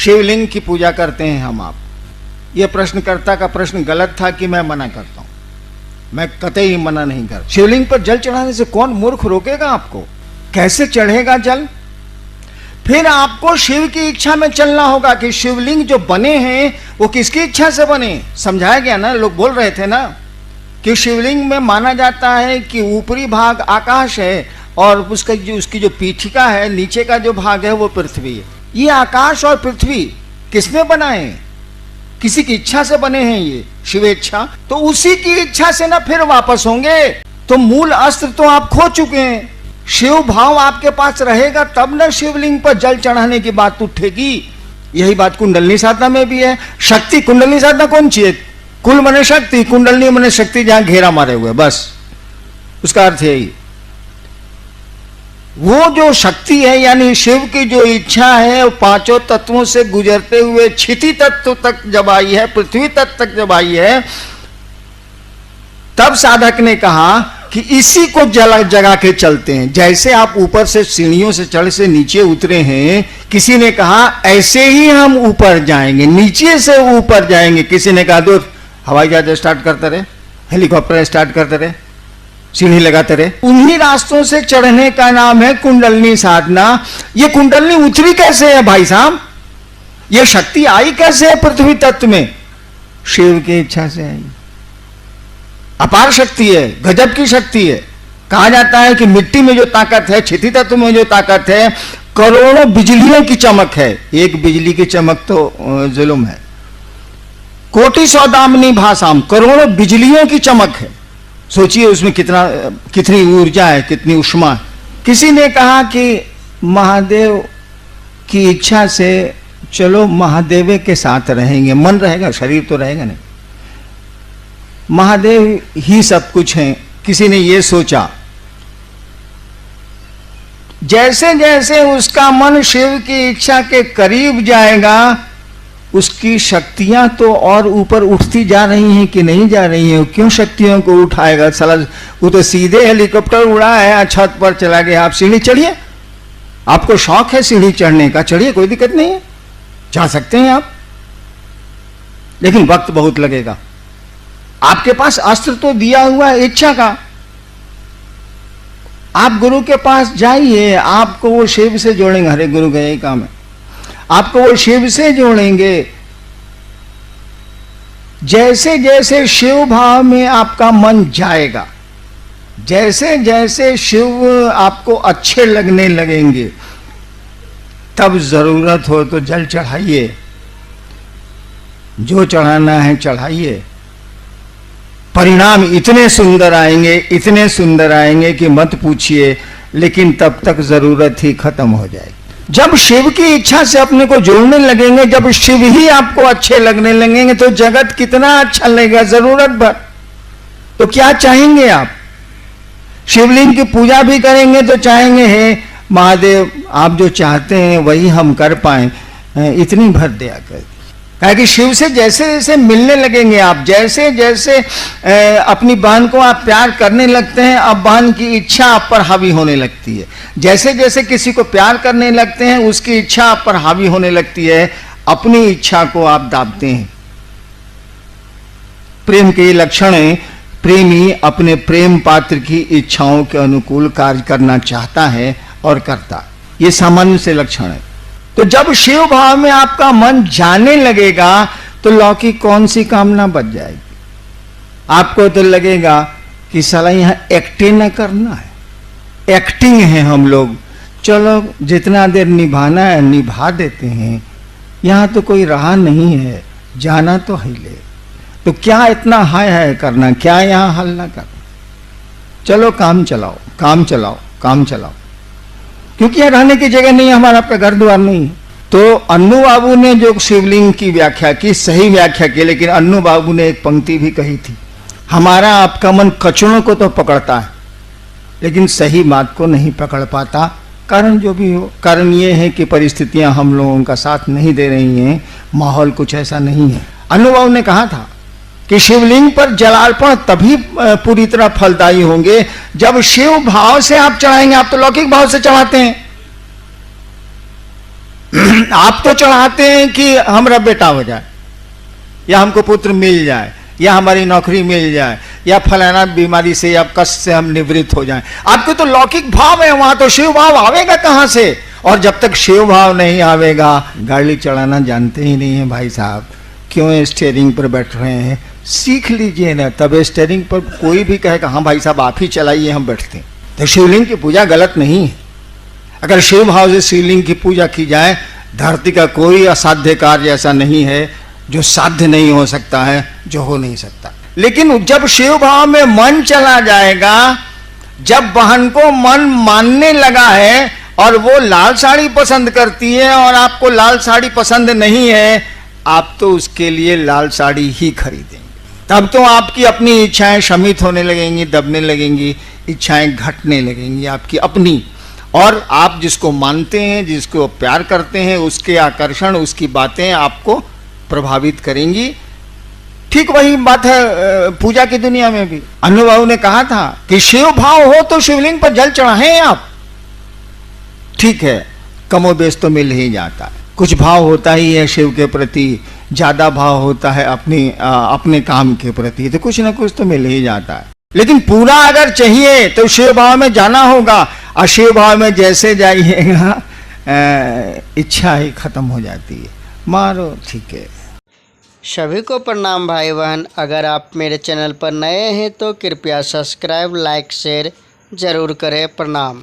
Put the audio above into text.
शिवलिंग की पूजा करते हैं हम आप। यह प्रश्नकर्ता का प्रश्न गलत था कि मैं मना करता हूं, मैं कतई मना नहीं कर। शिवलिंग पर जल चढ़ाने से कौन मूर्ख रोकेगा आपको? कैसे चढ़ेगा जल? फिर आपको शिव की इच्छा में चलना होगा कि शिवलिंग जो बने हैं वो किसकी इच्छा से बने। समझाया गया ना, लोग बोल रहे थे ना कि शिवलिंग में माना जाता है कि ऊपरी भाग आकाश है और उसकी जो पीठिका है, नीचे का जो भाग है वो पृथ्वी है। ये आकाश और पृथ्वी किसने बनाए? किसी की इच्छा से बने हैं ये, शिव इच्छा। तो उसी की इच्छा से ना फिर वापस होंगे। तो मूल अस्त्र तो आप खो चुके हैं। शिव भाव आपके पास रहेगा तब ना शिवलिंग पर जल चढ़ाने की बात उठेगी। यही बात कुंडलनी साधना में भी है। शक्ति कुंडलनी साधना कौन चाहिए? कुल मने शक्ति, कुंडलनी मने शक्ति जहां घेरा मारे हुए, बस उसका अर्थ यही। वो जो शक्ति है यानी शिव की जो इच्छा है वो पांचों तत्वों से गुजरते हुए क्षिति तत्व तक जब आई है, पृथ्वी तत्व तक जब आई है, तब साधक ने कहा कि इसी को जगा के चलते हैं। जैसे आप ऊपर से सीढ़ियों से चढ़ से नीचे उतरे हैं, किसी ने कहा ऐसे ही हम ऊपर जाएंगे, नीचे से ऊपर जाएंगे। किसी ने कहा दूर हवाई जहाज स्टार्ट करते रहे, हेलीकॉप्टर स्टार्ट करते रहे, सीढ़ी लगाते रहे। उन्हीं रास्तों से चढ़ने का नाम है कुंडलनी साधना। ये कुंडलनी उतरी कैसे है भाई साहब? ये शक्ति आई कैसे है पृथ्वी तत्व में? शिव की इच्छा से आई। अपार शक्ति है, गजब की शक्ति है। कहा जाता है कि मिट्टी में जो ताकत है, क्षिति तत्व में जो ताकत है, करोड़ों बिजलियों की चमक है। एक बिजली की चमक तो जुल्म है। कोटि सौदामिनी भाषाम, करोड़ों बिजलियों की चमक है। सोचिए उसमें कितनी ऊर्जा है, कितनी उष्मा है। किसी ने कहा कि महादेव की इच्छा से चलो महादेव के साथ रहेंगे, मन रहेगा, शरीर तो रहेगा नहीं, महादेव ही सब कुछ है। किसी ने यह सोचा। जैसे जैसे उसका मन शिव की इच्छा के करीब जाएगा, उसकी शक्तियां तो और ऊपर उठती जा रही हैं कि नहीं जा रही हैं? क्यों शक्तियों को उठाएगा? साला वो तो सीधे हेलीकॉप्टर उड़ा है, छत पर चला गया। आप सीढ़ी चढ़िए, आपको शौक है सीढ़ी चढ़ने का, चढ़िए, कोई दिक्कत नहीं है, जा सकते हैं आप, लेकिन वक्त बहुत लगेगा। आपके पास अस्त्र तो दिया हुआ है इच्छा का। आप गुरु के पास जाइए, आपको वो शिव से जोड़ेंगे। हरे गुरु का यही काम है, आपको वो शिव से जोड़ेंगे। जैसे जैसे शिव भाव में आपका मन जाएगा, जैसे जैसे शिव आपको अच्छे लगने लगेंगे, तब जरूरत हो तो जल चढ़ाइए, जो चढ़ाना है चढ़ाइए। परिणाम इतने सुंदर आएंगे, इतने सुंदर आएंगे कि मत पूछिए। लेकिन तब तक जरूरत ही खत्म हो जाएगी। जब शिव की इच्छा से अपने को जोड़ने लगेंगे, जब शिव ही आपको अच्छे लगने लगेंगे, तो जगत कितना अच्छा लगेगा जरूरत भर। तो क्या चाहेंगे आप? शिवलिंग की पूजा भी करेंगे तो चाहेंगे हे महादेव आप जो चाहते हैं वही हम कर पाए, इतनी भर दया कर। कि शिव से जैसे जैसे मिलने लगेंगे आप, जैसे जैसे अपनी बहन को आप प्यार करने लगते हैं, अब बहन की इच्छा आप पर हावी होने लगती है। जैसे जैसे किसी को प्यार करने लगते हैं, उसकी इच्छा आप पर हावी होने लगती है, अपनी इच्छा को आप दाबते हैं। प्रेम के लक्षण है, प्रेमी अपने प्रेम पात्र की इच्छाओं के अनुकूल कार्य करना चाहता है और करता है। ये सामान्य से लक्षण है। तो जब शिव भाव में आपका मन जाने लगेगा तो लौकिक कौन सी कामना बच जाएगी? आपको तो लगेगा कि साला यहां एक्टिंग न करना है, एक्टिंग है हम लोग, चलो जितना देर निभाना है निभा देते हैं, यहां तो कोई रहा नहीं है, जाना तो है ले, तो क्या इतना हाय हाय करना, क्या यहां हल्ला करना, चलो काम चलाओ काम चलाओ काम चलाओ, क्योंकि यहां रहने की जगह नहीं है, हमारा आपका घर द्वार नहीं है। तो अन्नू बाबू ने जो शिवलिंग की व्याख्या की, सही व्याख्या की, लेकिन अन्नू बाबू ने एक पंक्ति भी कही थी, हमारा आपका मन कचड़ों को तो पकड़ता है लेकिन सही बात को नहीं पकड़ पाता। कारण जो भी हो, कारण ये है कि परिस्थितियां हम लोगों का साथ नहीं दे रही हैं, माहौल कुछ ऐसा नहीं है। अन्नू बाबू ने कहा था कि शिवलिंग पर जलार्पण तभी पूरी तरह फलदायी होंगे जब शिव भाव से आप चढ़ाएंगे। आप तो लौकिक भाव से चढ़ाते हैं, आप तो चढ़ाते हैं कि हमारा बेटा हो जाए, या हमको पुत्र मिल जाए, या हमारी नौकरी मिल जाए, या फलाना बीमारी से या कष्ट से हम निवृत्त हो जाएं। आपके तो लौकिक भाव है, वहां तो शिव भाव आवेगा कहां से? और जब तक शिव भाव नहीं आवेगा, गाड़ी चलाना जानते ही नहीं है भाई साहब, क्यों स्टीयरिंग पर बैठ रहे हैं? सीख लीजिए ना, तब स्टीयरिंग पर कोई भी कहेगा हाँ भाई साहब आप ही चलाइए, हम बैठते हैं। तो शिवलिंग की पूजा गलत नहीं है। अगर शिव भाव से शिवलिंग की पूजा की जाए, धरती का कोई असाध्य कार्य ऐसा नहीं है जो साध्य नहीं हो सकता है, जो हो नहीं सकता। लेकिन जब शिव भाव में मन चला जाएगा, जब बहन को मन मानने लगा है और वो लाल साड़ी पसंद करती है और आपको लाल साड़ी पसंद नहीं है, आप तो उसके लिए लाल साड़ी ही खरीदेंगे। तब तो आपकी अपनी इच्छाएं शमित होने लगेंगी, दबने लगेंगी, इच्छाएं घटने लगेंगी आपकी अपनी। और आप जिसको मानते हैं, जिसको प्यार करते हैं, उसके आकर्षण, उसकी बातें आपको प्रभावित करेंगी। ठीक वही बात है पूजा की दुनिया में भी। अनुभव ने कहा था कि शिव भाव हो तो शिवलिंग पर जल चढ़ाएं आप। ठीक है, कमोबेश तो मिल ही जाता है, कुछ भाव होता ही है शिव के प्रति, ज्यादा भाव होता है अपने काम के प्रति, तो कुछ ना कुछ तो मिल ही जाता है। लेकिन पूरा अगर चाहिए तो शिव भाव में जाना होगा, और शिव भाव में जैसे जाइएगा इच्छा ही खत्म हो जाती है, मारो। ठीक है, सभी को प्रणाम भाई बहन। अगर आप मेरे चैनल पर नए हैं तो कृपया सब्सक्राइब, लाइक, शेयर जरूर करें। प्रणाम।